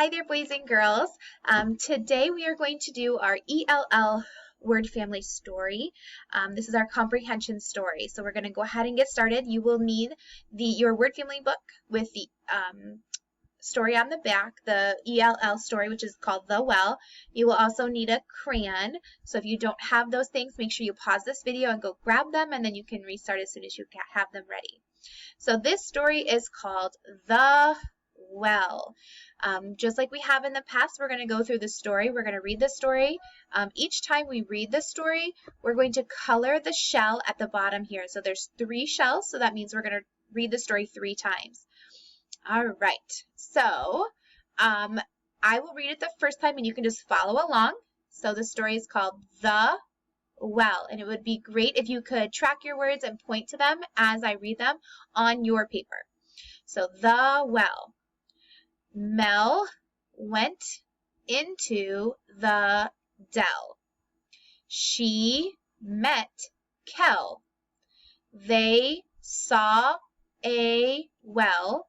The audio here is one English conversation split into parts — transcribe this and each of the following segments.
Hi there, boys and girls. Today we are going to do our ELL word family story. This is our comprehension story. So we're going to go ahead and get started. You will need your word family book with the story on the back, the ELL story, which is called The Well. You will also need a crayon. So if you don't have those things, make sure you pause this video and go grab them, and then you can restart as soon as you have them ready. So this story is called The Well. Just like we have in the past, we're going to go through the story. We're going to read the story. Each time we read the story, we're going to color the shell at the bottom here. So there's 3 shells, so that means we're going to read the story 3 times. All right, so I will read it the first time and you can just follow along. So the story is called The Well, and it would be great if you could track your words and point to them as I read them on your paper. So The Well. Mel went into the dell. She met Kel. They saw a well.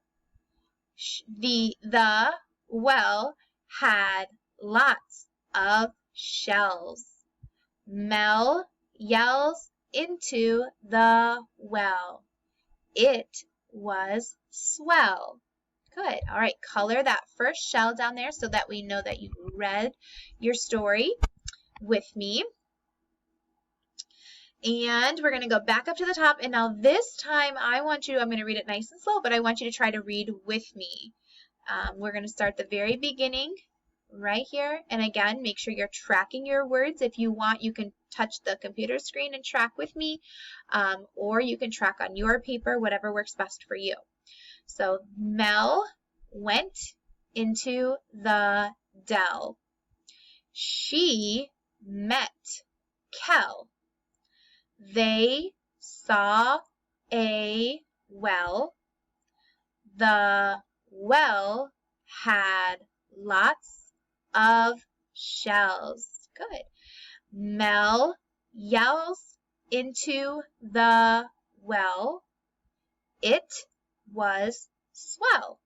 The well had lots of shells. Mel yells into the well. It was swell. Good. All right, color that first shell down there so that we know that you read your story with me. And we're going to go back up to the top. And now this time I'm going to read it nice and slow, but I want you to try to read with me. We're going to start the very beginning right here. And again, make sure you're tracking your words. If you want, you can touch the computer screen and track with me, or you can track on your paper, whatever works best for you. So Mel went into the dell. She met Kel. They saw a well. The well had lots of shells. Good. Mel yells into the well. It was swell.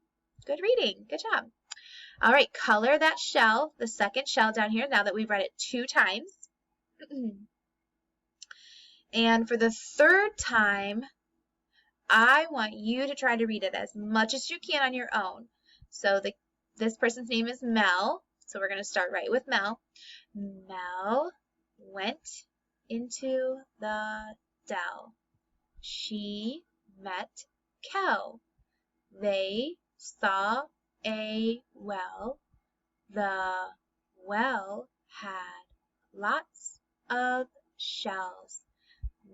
Good reading. Good job. All right, color that shell, the second shell down here, now that we've read it 2 times. And for the 3rd time, I want you to try to read it as much as you can on your own. So this person's name is Mel, so we're going to start right with Mel. Mel went into the dell. She met Kel. They saw a well. The well had lots of shells.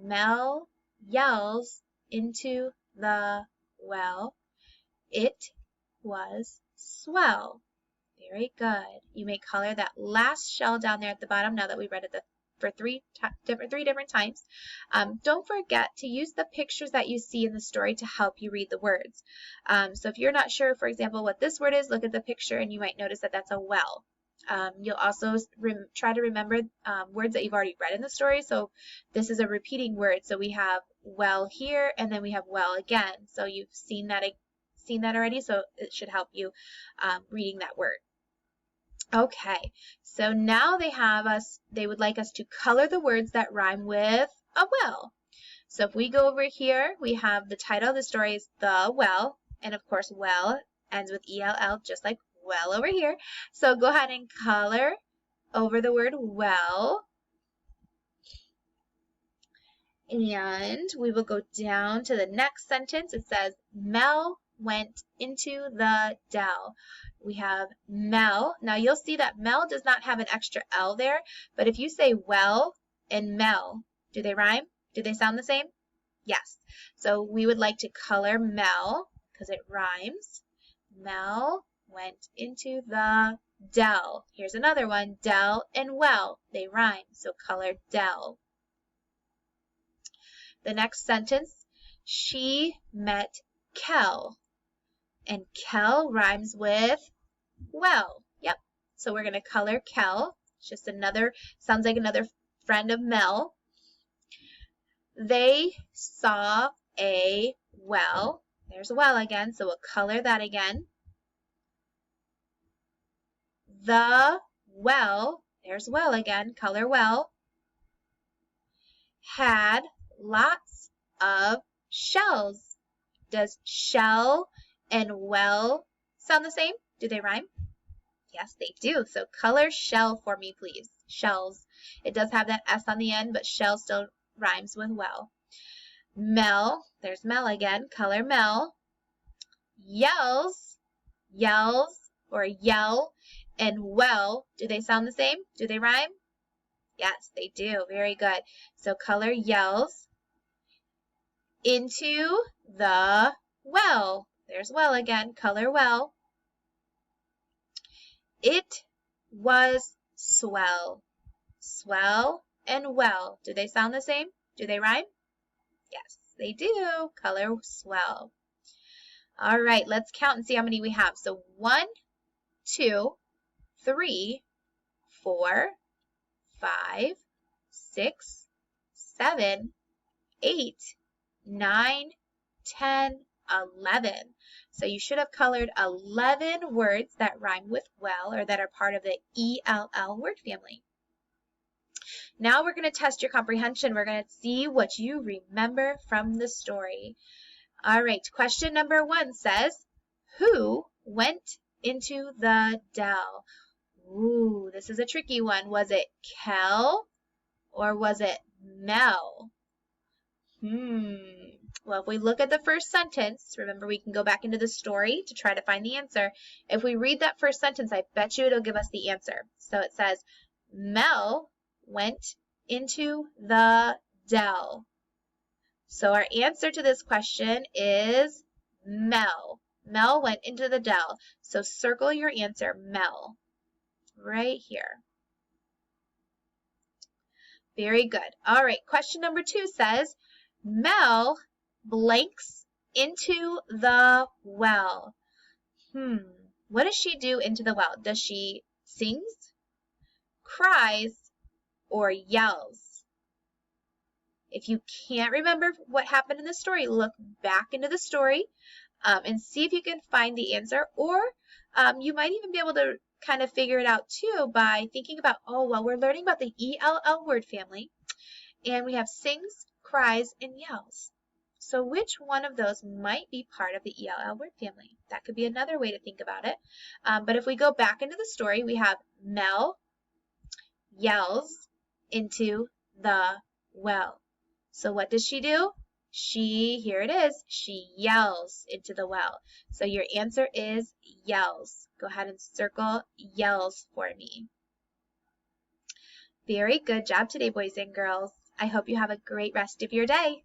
Mel yells into the well. It was swell. Very good. You may color that last shell down there at the bottom now that we read it for 3 different times. Don't forget to use the pictures that you see in the story to help you read the words. So if you're not sure, for example, what this word is, look at the picture and you might notice that that's a well. You'll also try to remember words that you've already read in the story. So this is a repeating word. So we have well here and then we have well again. So you've seen that already, so it should help you reading that word. Okay, so now they would like us to color the words that rhyme with a well. So if we go over here, we have the title of the story is The Well, and of course well ends with ELL, just like well over here. So go ahead and color over the word well. And we will go down to the next sentence. It says, Mel went into the dell. We have Mel. Now you'll see that Mel does not have an extra L there, but if you say well and Mel, do they rhyme? Do they sound the same? Yes. So we would like to color Mel because it rhymes. Mel went into the dell. Here's another one, dell and well. They rhyme, so color dell. The next sentence, she met Kel. And Kel rhymes with well. Yep. So we're going to color Kel. It's just sounds like another friend of Mel. They saw a well. There's a well again, so we'll color that again. the well, there's well again, color well, had lots of shells. Does shell and well sound the same? Do they rhyme? Yes, they do. So color shell for me, please. Shells. It does have that S on the end, but shell still rhymes with well. Mel, there's Mel again. Color Mel. Yells, yells, or yell, and well, do they sound the same? Do they rhyme? Yes, they do. Very good. So color yells. Into the well. There's well again. Color well. It was swell. Swell and well. Do they sound the same? Do they rhyme? Yes, they do. Color swell. All right, let's count and see how many we have. So 1, 2, 3, 4, 5, 6, 7, 8, 9, 10, 11. So you should have colored 11 words that rhyme with well or that are part of the ELL word family. Now we're going to test your comprehension. We're going to see what you remember from the story. All right, question number 1 says, who went into the dell? Ooh, this is a tricky one. Was it Kel or was it Mel? Well, if we look at the first sentence, remember we can go back into the story to try to find the answer. If we read that first sentence, I bet you it'll give us the answer. So it says, Mel went into the dell. So our answer to this question is Mel. Mel went into the dell. So circle your answer, Mel, right here. Very good. All right, question number 2 says, Mel blanks into the well. What does she do into the well? Does she sings, cries, or yells? If you can't remember what happened in the story, look back into the story and see if you can find the answer, or you might even be able to kind of figure it out too by thinking about, oh, well, we're learning about the ELL word family, and we have sings, cries, and yells. So which one of those might be part of the ELL word family? That could be another way to think about it. But if we go back into the story, we have Mel yells into the well. So what does she do? Here it is, she yells into the well. So your answer is yells. Go ahead and circle yells for me. Very good job today, boys and girls. I hope you have a great rest of your day.